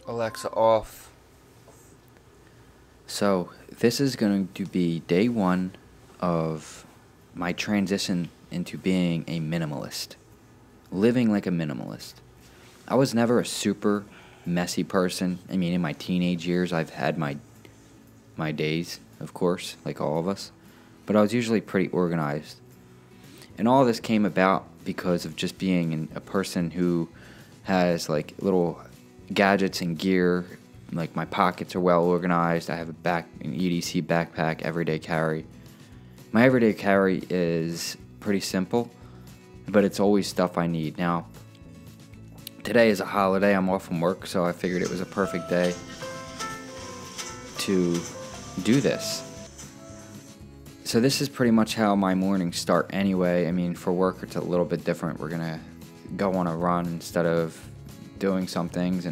Alexa off. So, this is going to be day one of my transition into being a minimalist, living like a minimalist. I was never a super messy person. I mean, in my teenage years, I've had my days, of course, like all of us, but I was usually pretty organized. And all this came about because of just being a person who has like little gadgets and gear. Like my pockets are well organized. I have an EDC backpack, everyday carry. My everyday carry is pretty simple, but it's always stuff I need. Now, today is a holiday. I'm off from work, so I figured it was a perfect day to do this. So this is pretty much how my mornings start anyway. I mean, for work it's a little bit different. We're going to go on a run instead of doing some things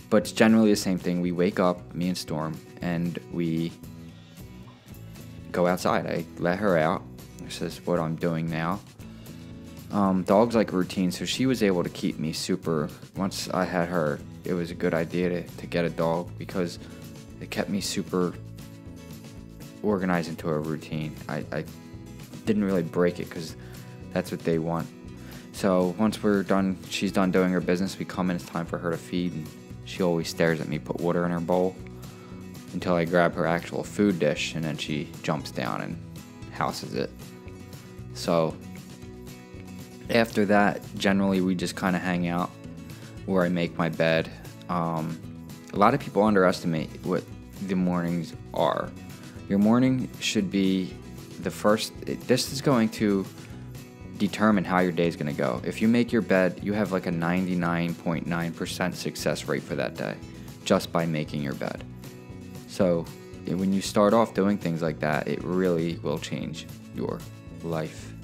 but it's generally the same thing. We wake up, me and Storm, and we go outside. I let her out. This is what I'm doing now. Dogs like routine, so she was able to keep me super. Once I had her, it was a good idea to get a dog because it kept me super organized into a routine. I didn't really break it because that's what they want. So once we're done, she's done doing her business, we come in, it's time for her to feed, and she always stares at me, put water in her bowl, until I grab her actual food dish, and then she jumps down and houses it. So after that, generally we just kind of hang out where I make my bed. A lot of people underestimate what the mornings are. Your morning should be this is going to determine how your day is going to go. If you make your bed, you have like a 99.9% success rate for that day just by making your bed. So when you start off doing things like that, it really will change your life.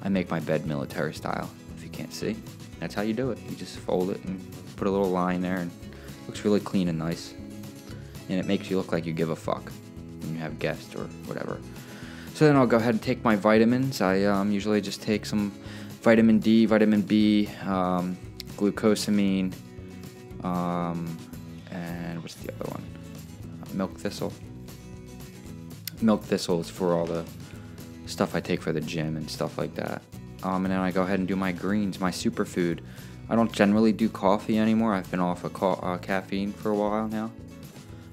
I make my bed military style, if you can't see. That's how you do it. You just fold it and put a little line there, and it looks really clean and nice. And it makes you look like you give a fuck when you have guests or whatever. So then I'll go ahead and take my vitamins. I usually just take some vitamin D, vitamin B, glucosamine, and what's the other one? Milk thistle. Milk thistle is for all the stuff I take for the gym and stuff like that. And then I go ahead and do my greens, my superfood. I don't generally do coffee anymore. I've been off of caffeine for a while now.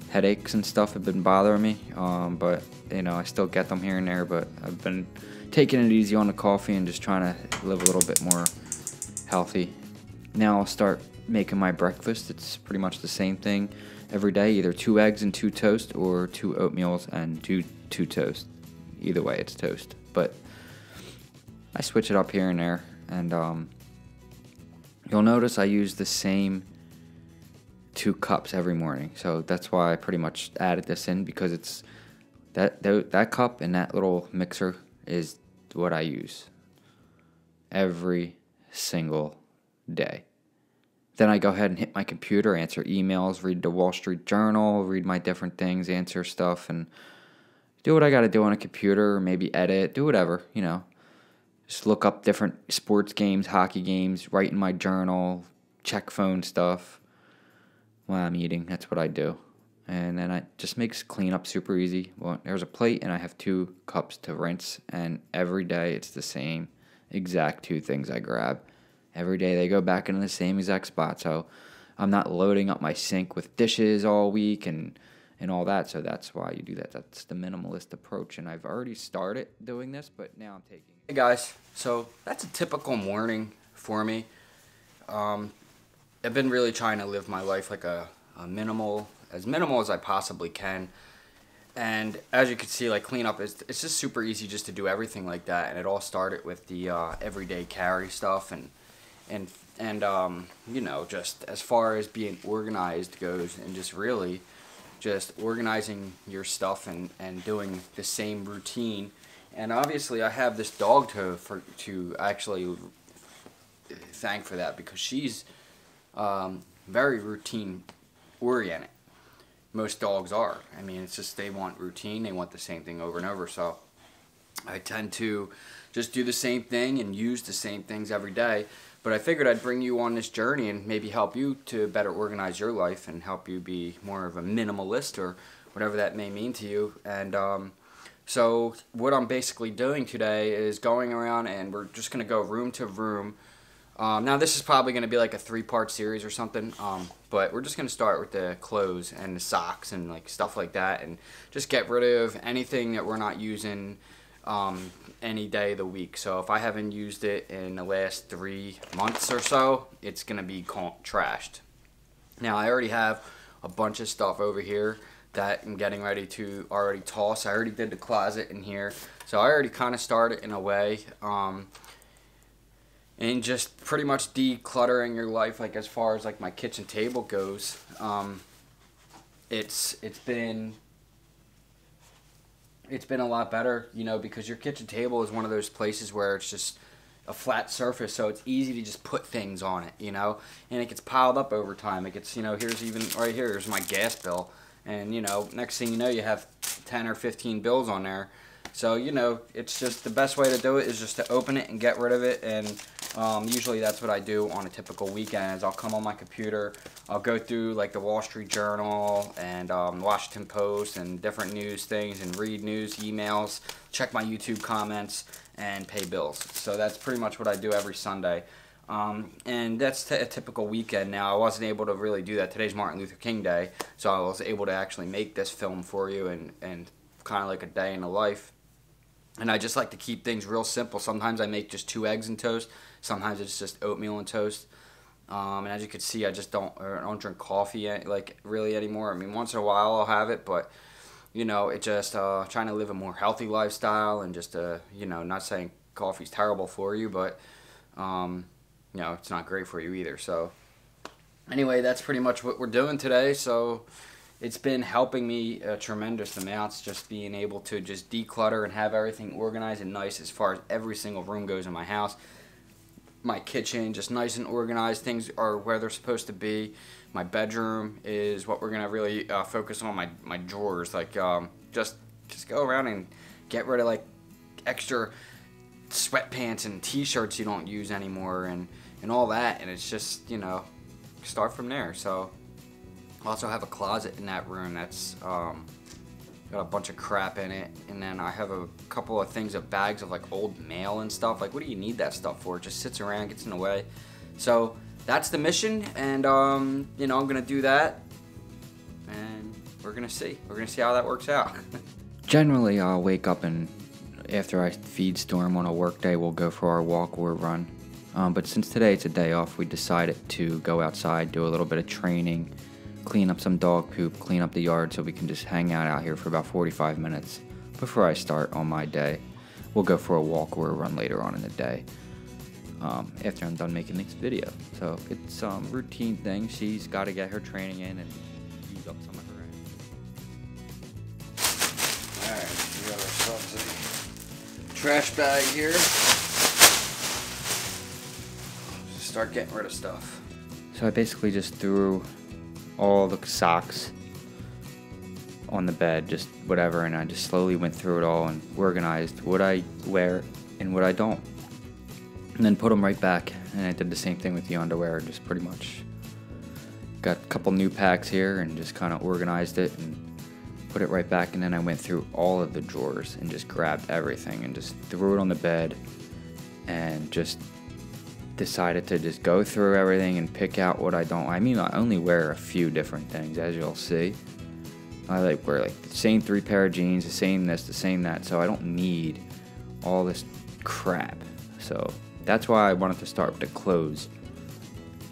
Headaches and stuff have been bothering me, but I still get them here and there, but I've been taking it easy on the coffee and just trying to live a little bit more healthy. Now I'll start making my breakfast. It's pretty much the same thing every day, either 2 eggs and 2 toast or 2 oatmeals and two toast. Either way, it's toast, but I switch it up here and there, and you'll notice I use the same 2 cups every morning. So that's why I pretty much added this in, because it's that cup and that little mixer is what I use every single day. Then I go ahead and hit my computer, answer emails, read the Wall Street Journal, read my different things, answer stuff, and do what I got to do on a computer, or maybe edit, do whatever, Just look up different sports games, hockey games, write in my journal, check phone stuff while I'm eating. That's what I do. And then it just makes cleanup super easy. Well, there's a plate and I have 2 cups to rinse, and every day it's the same exact 2 things I grab. Every day they go back into the same exact spot, so I'm not loading up my sink with dishes all week and all that, so that's why you do that. That's the minimalist approach, and I've already started doing this, but now I'm taking it. Hey guys, so that's a typical morning for me. I've been really trying to live my life like a minimal as I possibly can. And as you can see, like cleanup it's just super easy just to do everything like that. And it all started with the everyday carry stuff and just as far as being organized goes, and just really just organizing your stuff and doing the same routine. And obviously I have this dog to actually thank for that, because she's very routine oriented. Most dogs are. I mean, it's just they want routine. They want the same thing over and over. So I tend to just do the same thing and use the same things every day. But I figured I'd bring you on this journey and maybe help you to better organize your life and help you be more of a minimalist, or whatever that may mean to you. And so what I'm basically doing today is going around, and we're just going to go room to room. Now this is probably going to be like a 3-part series or something, but we're just going to start with the clothes and the socks and like stuff like that, and just get rid of anything that we're not using any day of the week. So if I haven't used it in the last 3 months or so, it's going to be trashed. Now I already have a bunch of stuff over here that I'm getting ready to already toss. I already did the closet in here, so I already kind of started in a way, and just pretty much decluttering your life, like as far as like my kitchen table goes. It's been a lot better, you know, because your kitchen table is one of those places where it's just a flat surface, so it's easy to just put things on it, you know, and it gets piled up over time. It gets, you know, here's even right here, here's my gas bill, and you know, next thing you know, you have 10 or 15 bills on there. So, you know, it's just the best way to do it is just to open it and get rid of it. And usually that's what I do on a typical weekend. Is I'll come on my computer, I'll go through like the Wall Street Journal and Washington Post and different news things, and read news, emails, check my YouTube comments, and pay bills. So that's pretty much what I do every Sunday. And that's a typical weekend. Now I wasn't able to really do that. Today's Martin Luther King Day, so I was able to actually make this film for you, and kind of like a day in the life. And I just like to keep things real simple. Sometimes I make just 2 eggs and toast. Sometimes it's just oatmeal and toast. And as you can see, I just don't drink coffee like really anymore. I mean, once in a while I'll have it, but you know, it just trying to live a more healthy lifestyle, and just you know, not saying coffee's terrible for you, but you know, it's not great for you either. So anyway, that's pretty much what we're doing today. So it's been helping me tremendous amounts, just being able to just declutter and have everything organized and nice as far as every single room goes in my house. My kitchen, just nice and organized. Things are where they're supposed to be. My bedroom is what we're going to really focus on. My drawers, like just go around and get rid of like extra sweatpants and t-shirts you don't use anymore, and all that. And it's just, you know, start from there. So I also have a closet in that room that's got a bunch of crap in it, and then I have a couple of things of bags of like old mail and stuff. Like, what do you need that stuff for? It just sits around, gets in the way. So that's the mission, and you know, I'm gonna do that, and we're gonna see how that works out. Generally, I'll wake up, and after I feed Storm on a work day, we'll go for our walk or run. But since today it's a day off, we decided to go outside, do a little bit of training, clean up some dog poop, clean up the yard, so we can just hang out here for about 45 minutes before I start on my day. We'll go for a walk or a run later on in the day, after I'm done making this video. So it's a routine thing. She's got to get her training in and use up some of her energy. Alright, we got ourselves a trash bag here. Just start getting rid of stuff. So I basically just threw all the socks on the bed, just whatever, and I just slowly went through it all and organized what I wear and what I don't, and then put them right back. And I did the same thing with the underwear, just pretty much got a couple new packs here and just kind of organized it and put it right back. And then I went through all of the drawers and just grabbed everything and just threw it on the bed, and just decided to just go through everything and pick out what I don't. I mean, I only wear a few different things, as you'll see. I like wear like the same 3 pair of jeans, the same this, the same that, so I don't need all this crap. So that's why I wanted to start with the clothes.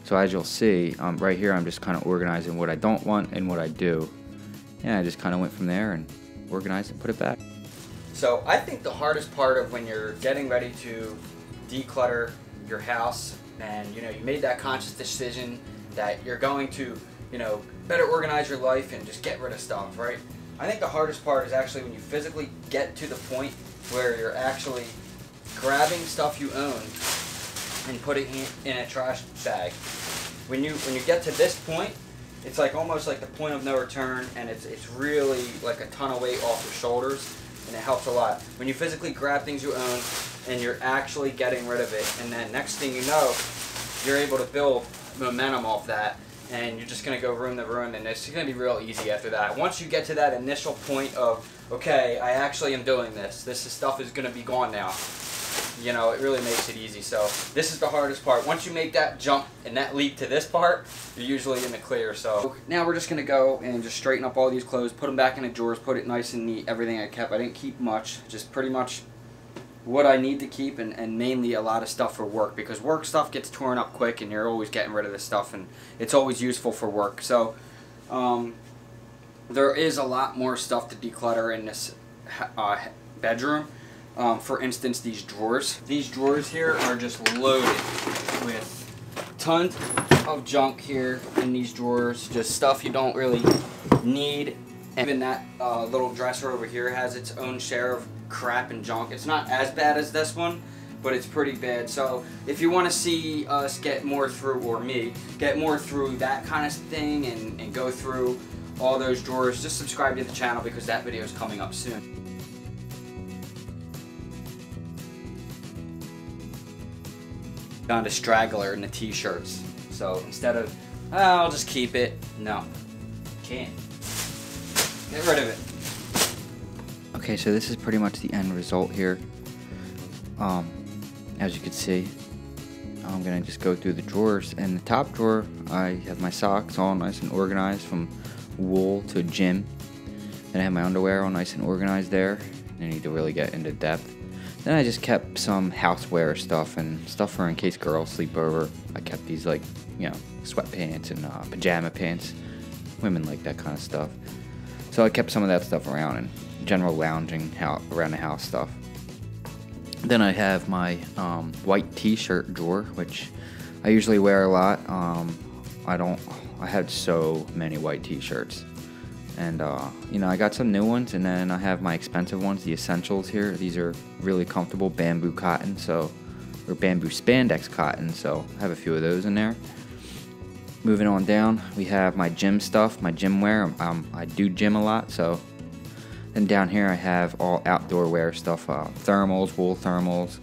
So as you'll see, right here I'm just kind of organizing what I don't want and what I do. Yeah, I just kind of went from there and organized and put it back. So I think the hardest part of when you're getting ready to declutter your house, and you know, you made that conscious decision that you're going to, you know, better organize your life and just get rid of stuff, right? I think the hardest part is actually when you physically get to the point where you're actually grabbing stuff you own and putting it in a trash bag. When you get to this point, it's like almost like the point of no return, and it's really like a ton of weight off your shoulders, and it helps a lot. When you physically grab things you own and you're actually getting rid of it, and then next thing you know, you're able to build momentum off that, and you're just going to go room to room, and it's going to be real easy after that. Once you get to that initial point of, okay, I actually am doing this, stuff is going to be gone now, you know, it really makes it easy. So this is the hardest part. Once you make that jump and that leap to this part, you're usually in the clear. So now we're just going to go and just straighten up all these clothes, put them back in the drawers, put it nice and neat, everything I kept. I didn't keep much, just pretty much what I need to keep, and mainly a lot of stuff for work, because work stuff gets torn up quick and you're always getting rid of this stuff, and it's always useful for work. So there is a lot more stuff to declutter in this bedroom. For instance, these drawers. These drawers here are just loaded with tons of junk here in these drawers, just stuff you don't really need. And even that little dresser over here has its own share of crap and junk. It's not as bad as this one, but it's pretty bad. So if you want to see us get more through, or me get more through that kind of thing, and go through all those drawers, just subscribe to the channel, because that video is coming up soon. Found a straggler in the t-shirts, so instead of, oh, I'll just keep it, no, can't. Get rid of it. Okay, so this is pretty much the end result here. As you can see, I'm gonna just go through the drawers. In the top drawer, I have my socks all nice and organized from wool to gym. Then I have my underwear all nice and organized there. I need to really get into depth. Then I just kept some houseware stuff and stuff for in case girls sleep over. I kept these, like, you know, sweatpants and pajama pants. Women like that kind of stuff. So I kept some of that stuff around, and general lounging around the house stuff. Then I have my white t-shirt drawer, which I usually wear a lot. I had so many white t-shirts, and you know, I got some new ones, and then I have my expensive ones, the essentials here. These are really comfortable bamboo cotton, or bamboo spandex cotton, so I have a few of those in there. Moving on down, we have my gym stuff, my gym wear. I do gym a lot, so. Then down here I have all outdoor wear stuff, thermals, wool thermals,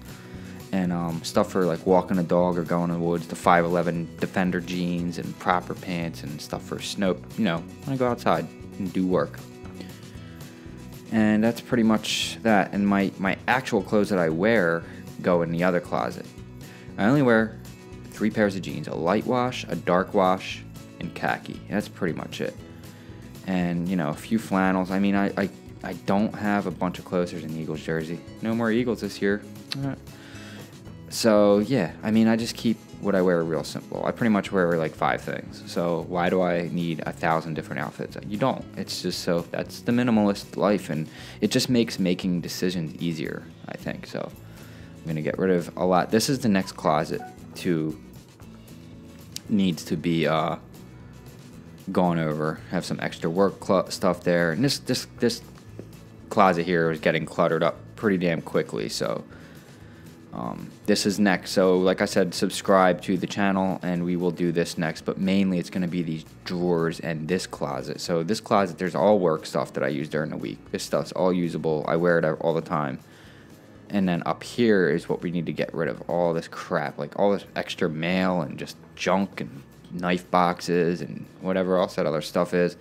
and stuff for like walking a dog or going in the woods, the 511 Defender jeans and proper pants and stuff for snow, you know, when I go outside and do work. And that's pretty much that. And my actual clothes that I wear go in the other closet. I only wear 3 pairs of jeans, a light wash, a dark wash, and khaki. That's pretty much it. And, you know, a few flannels. I mean, I don't have a bunch of clothes. There's an Eagles jersey. No more Eagles this year. So, yeah, I mean, I just keep what I wear real simple. I pretty much wear like 5 things. So why do I need 1,000 different outfits? You don't. It's just, so that's the minimalist life, and it just makes making decisions easier, I think. So I'm going to get rid of a lot. This is the next closet needs to be gone over. Have some extra work stuff there. And this closet here is getting cluttered up pretty damn quickly, so this is next. So like I said, subscribe to the channel and we will do this next, but mainly it's going to be these drawers and this closet. So this closet, there's all work stuff that I use during the week. This stuff's all usable. I wear it all the time. And then up here is what we need to get rid of, all this crap, like all this extra mail and just junk and knife boxes and whatever else that other stuff is,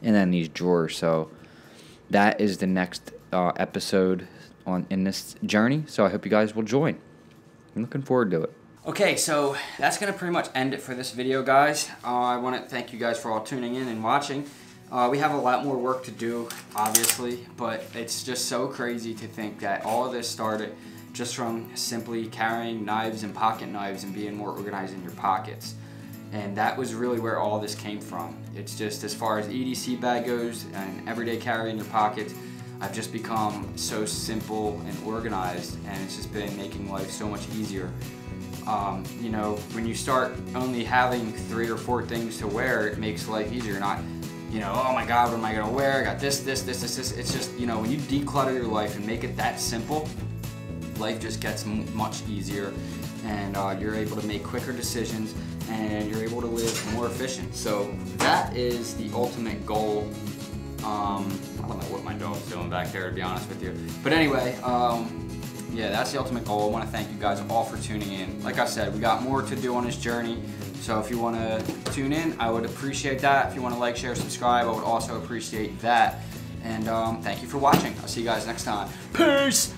and then these drawers. So that is the next episode in this journey, so I hope you guys will join. I'm looking forward to it. Okay, so that's going to pretty much end it for this video, guys. I want to thank you guys for all tuning in and watching. We have a lot more work to do, obviously, but it's just so crazy to think that all of this started just from simply carrying knives and pocket knives and being more organized in your pockets. And that was really where all this came from. It's just, as far as EDC bag goes and everyday carry in your pockets, I've just become so simple and organized, and it's just been making life so much easier. You know, when you start only having 3 or 4 things to wear, it makes life easier. Not, you know, oh my God, what am I gonna wear? I got this. It's just, you know, when you declutter your life and make it that simple, life just gets much easier, and you're able to make quicker decisions, and you're able to live more efficient. So that is the ultimate goal. I don't know what my dog's doing back there, to be honest with you. But anyway, yeah, that's the ultimate goal. I want to thank you guys all for tuning in. Like I said, we got more to do on this journey. So if you want to tune in, I would appreciate that. If you want to like, share, subscribe, I would also appreciate that. And thank you for watching. I'll see you guys next time. Peace!